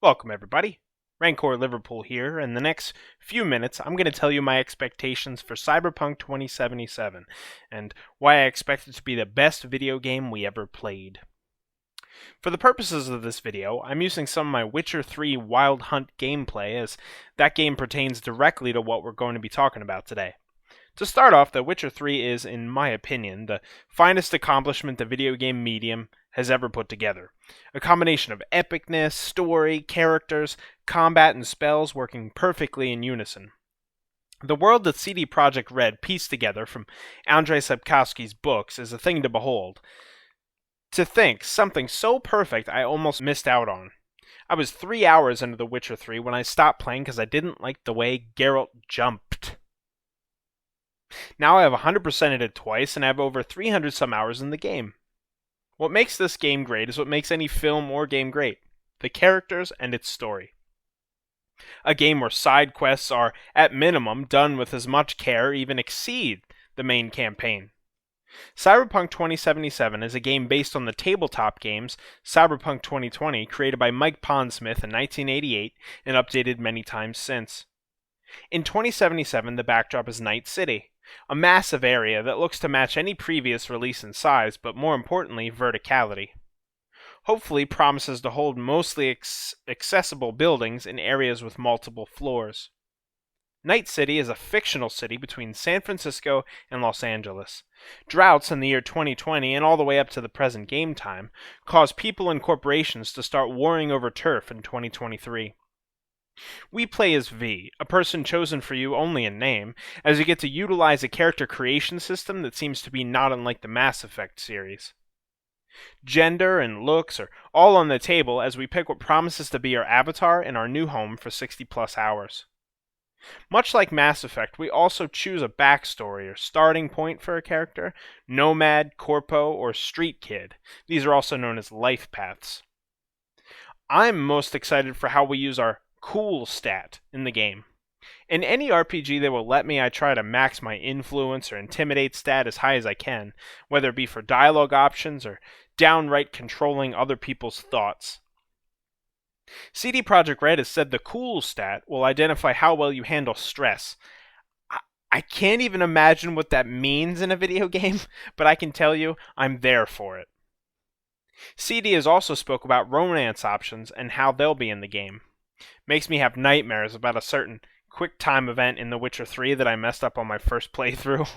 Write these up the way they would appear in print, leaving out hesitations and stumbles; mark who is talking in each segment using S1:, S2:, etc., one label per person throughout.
S1: Welcome, everybody. Rancor Liverpool here, and the next few minutes I'm going to tell you my expectations for Cyberpunk 2077 and why I expect it to be the best video game we ever played. For the purposes of this video, I'm using some of my Witcher 3 Wild Hunt gameplay as that game pertains directly to what we're going to be talking about today. To start off, The Witcher 3 is, in my opinion, the finest accomplishment the video game medium has ever put together. A combination of epicness, story, characters, combat, and spells working perfectly in unison. The world that CD Projekt Red pieced together from Andrzej Sapkowski's books is a thing to behold. To think, something so perfect I almost missed out on. I was 3 hours into The Witcher 3 when I stopped playing because I didn't like the way Geralt jumped. Now I have 100%ed it twice, and I have over 300 some hours in the game. What makes this game great is what makes any film or game great: the characters and its story. A game where side quests are, at minimum, done with as much care, even exceed the main campaign. Cyberpunk 2077 is a game based on the tabletop games Cyberpunk 2020, created by Mike Pondsmith in 1988 and updated many times since. In 2077, the backdrop is Night City, a massive area that looks to match any previous release in size, but more importantly, verticality. Hopefully promises to hold mostly accessible buildings in areas with multiple floors. Night City is a fictional city between San Francisco and Los Angeles. Droughts in the year 2020 and all the way up to the present game time cause people and corporations to start warring over turf in 2023. We play as V, a person chosen for you only in name, as you get to utilize a character creation system that seems to be not unlike the Mass Effect series. Gender and looks are all on the table as we pick what promises to be our avatar in our new home for 60 plus hours. Much like Mass Effect, we also choose a backstory or starting point for a character: Nomad, Corpo, or Street Kid. These are also known as life paths. I'm most excited for how we use our cool stat in the game. In any RPG that will let me, I try to max my influence or intimidate stat as high as I can, whether it be for dialogue options or downright controlling other people's thoughts. CD Projekt Red has said the cool stat will identify how well you handle stress. I can't even imagine what that means in a video game, but I can tell you I'm there for it. CD has also spoke about romance options and how they'll be in the game. Makes me have nightmares about a certain quick time event in The Witcher 3 that I messed up on my first playthrough.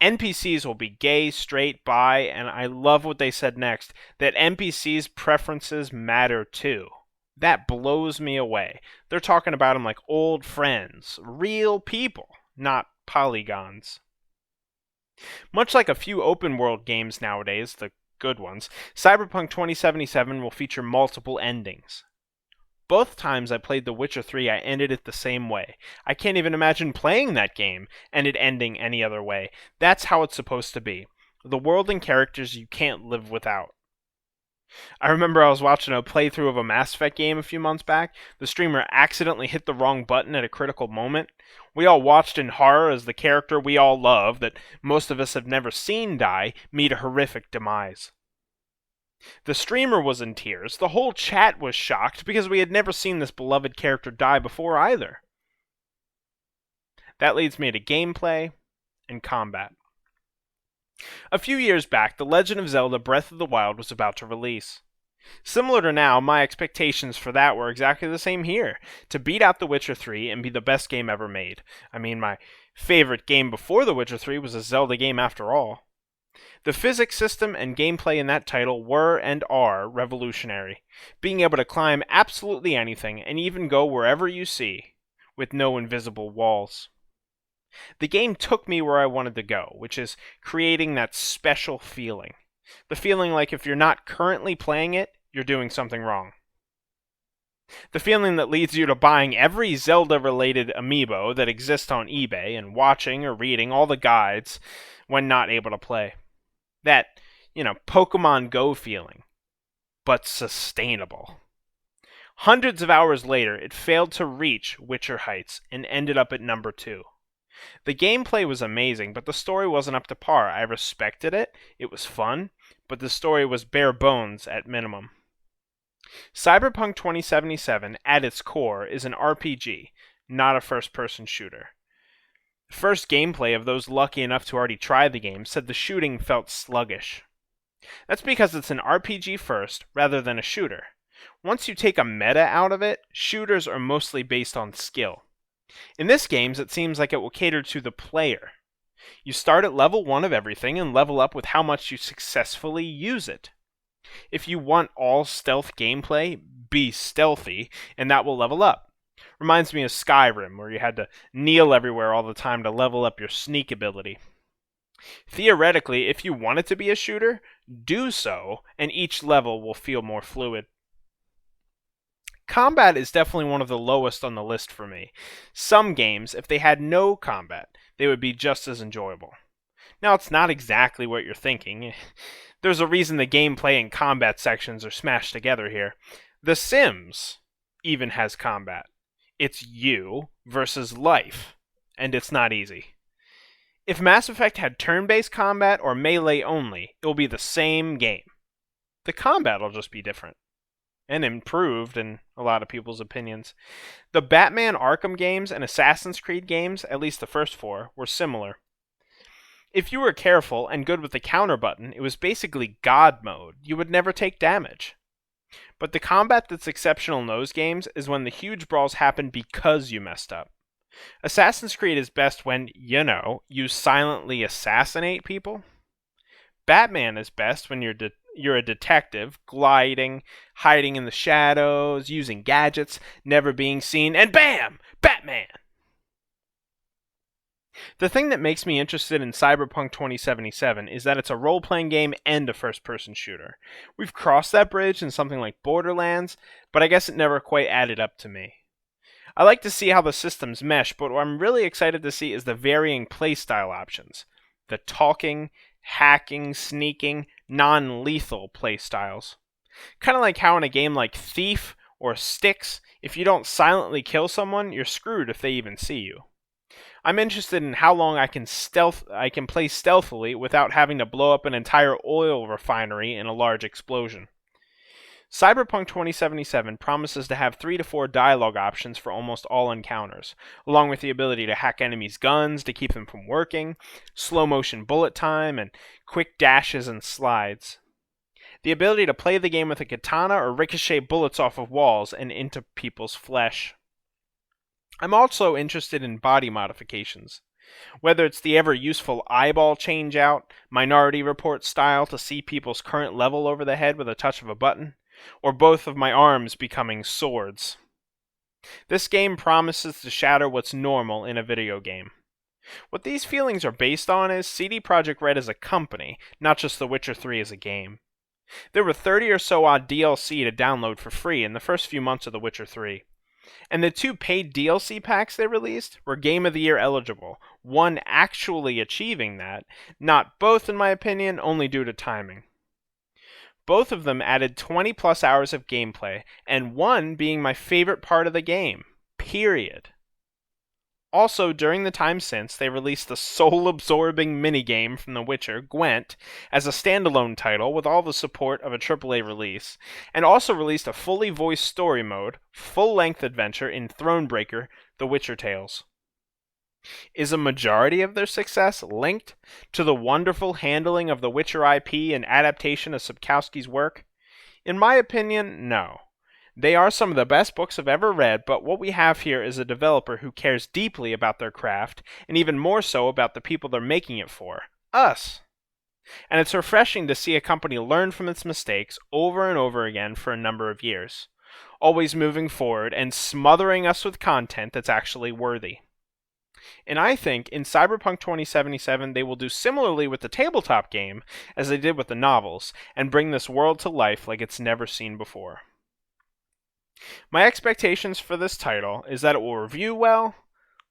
S1: NPCs will be gay, straight, bi, and I love what they said next, that NPCs' preferences matter too. That blows me away. They're talking about them like old friends, real people, not polygons. Much like a few open world games nowadays, the good ones, Cyberpunk 2077 will feature multiple endings. Both times I played The Witcher 3, I ended it the same way. I can't even imagine playing that game and it ending any other way. That's how it's supposed to be. The world and characters you can't live without. I remember I was watching a playthrough of a Mass Effect game a few months back. The streamer accidentally hit the wrong button at a critical moment. We all watched in horror as the character we all love, that most of us have never seen die, meet a horrific demise. The streamer was in tears. The whole chat was shocked because we had never seen this beloved character die before either. That leads me to gameplay and combat. A few years back, The Legend of Zelda Breath of the Wild was about to release. Similar to now, my expectations for that were exactly the same here: to beat out The Witcher 3 and be the best game ever made. I mean, my favorite game before The Witcher 3 was a Zelda game after all. The physics system and gameplay in that title were and are revolutionary, being able to climb absolutely anything and even go wherever you see, with no invisible walls. The game took me where I wanted to go, which is creating that special feeling. The feeling like if you're not currently playing it, you're doing something wrong. The feeling that leads you to buying every Zelda-related amiibo that exists on eBay and watching or reading all the guides when not able to play. That, Pokemon Go feeling, but sustainable. Hundreds of hours later, it failed to reach Witcher Heights and ended up at number 2. The gameplay was amazing, but the story wasn't up to par. I respected it, it was fun, but the story was bare bones at minimum. Cyberpunk 2077, at its core, is an RPG, not a first-person shooter. First gameplay of those lucky enough to already try the game said the shooting felt sluggish. That's because it's an RPG first, rather than a shooter. Once you take a meta out of it, shooters are mostly based on skill. In this game, it seems like it will cater to the player. You start at level 1 of everything and level up with how much you successfully use it. If you want all stealth gameplay, be stealthy, and that will level up. Reminds me of Skyrim, where you had to kneel everywhere all the time to level up your sneak ability. Theoretically, if you want it to be a shooter, do so, and each level will feel more fluid. Combat is definitely one of the lowest on the list for me. Some games, if they had no combat, they would be just as enjoyable. Now, it's not exactly what you're thinking. There's a reason the gameplay and combat sections are smashed together here. The Sims even has combat. It's you versus life, and it's not easy. If Mass Effect had turn-based combat or melee only, it will be the same game. The combat will just be different. And improved in a lot of people's opinions. The Batman Arkham games and Assassin's Creed games, at least the first 4, were similar. If you were careful and good with the counter button, it was basically God mode. You would never take damage. But the combat that's exceptional in those games is when the huge brawls happen because you messed up. Assassin's Creed is best when, you silently assassinate people. Batman is best when you're a detective, gliding, hiding in the shadows, using gadgets, never being seen, and bam! Batman! The thing that makes me interested in Cyberpunk 2077 is that it's a role-playing game and a first-person shooter. We've crossed that bridge in something like Borderlands, but I guess it never quite added up to me. I like to see how the systems mesh, but what I'm really excited to see is the varying playstyle options. The talking, hacking, sneaking, non-lethal playstyles. Kind of like how in a game like Thief or Styx, if you don't silently kill someone, you're screwed if they even see you. I'm interested in how long I can play stealthily without having to blow up an entire oil refinery in a large explosion. Cyberpunk 2077 promises to have 3 to 4 dialogue options for almost all encounters, along with the ability to hack enemies' guns to keep them from working, slow motion bullet time, and quick dashes and slides. The ability to play the game with a katana or ricochet bullets off of walls and into people's flesh. I'm also interested in body modifications. Whether it's the ever-useful eyeball change-out, Minority Report style to see people's current level over the head with a touch of a button, or both of my arms becoming swords. This game promises to shatter what's normal in a video game. What these feelings are based on is CD Projekt Red as a company, not just The Witcher 3 as a game. There were 30 or so odd DLC to download for free in the first few months of The Witcher 3. And the 2 paid DLC packs they released were Game of the Year eligible, one actually achieving that, not both in my opinion, only due to timing. Both of them added 20 plus hours of gameplay, and one being my favorite part of the game, period. Also, during the time since, they released the soul-absorbing minigame from The Witcher, Gwent, as a standalone title with all the support of a AAA release, and also released a fully voiced story mode, full-length adventure in Thronebreaker, The Witcher Tales. Is a majority of their success linked to the wonderful handling of the Witcher IP and adaptation of Sapkowski's work? In my opinion, no. They are some of the best books I've ever read, but what we have here is a developer who cares deeply about their craft, and even more so about the people they're making it for, us. And it's refreshing to see a company learn from its mistakes over and over again for a number of years, always moving forward and smothering us with content that's actually worthy. And I think in Cyberpunk 2077 they will do similarly with the tabletop game as they did with the novels, and bring this world to life like it's never seen before. My expectations for this title is that it will review well,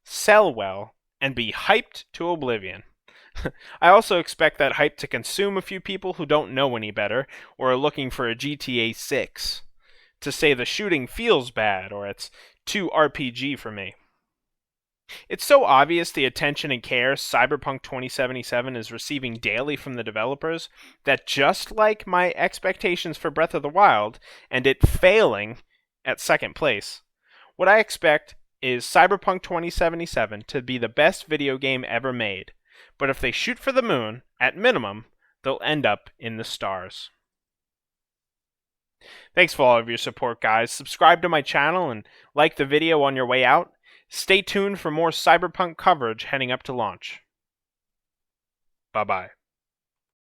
S1: sell well, and be hyped to oblivion. I also expect that hype to consume a few people who don't know any better, or are looking for a GTA 6, to say the shooting feels bad, or it's too RPG for me. It's so obvious the attention and care Cyberpunk 2077 is receiving daily from the developers that just like my expectations for Breath of the Wild and it failing at second place, what I expect is Cyberpunk 2077 to be the best video game ever made. But if they shoot for the moon, at minimum, they'll end up in the stars. Thanks for all of your support, guys. Subscribe to my channel and like the video on your way out. Stay tuned for more Cyberpunk coverage heading up to launch. Bye-bye.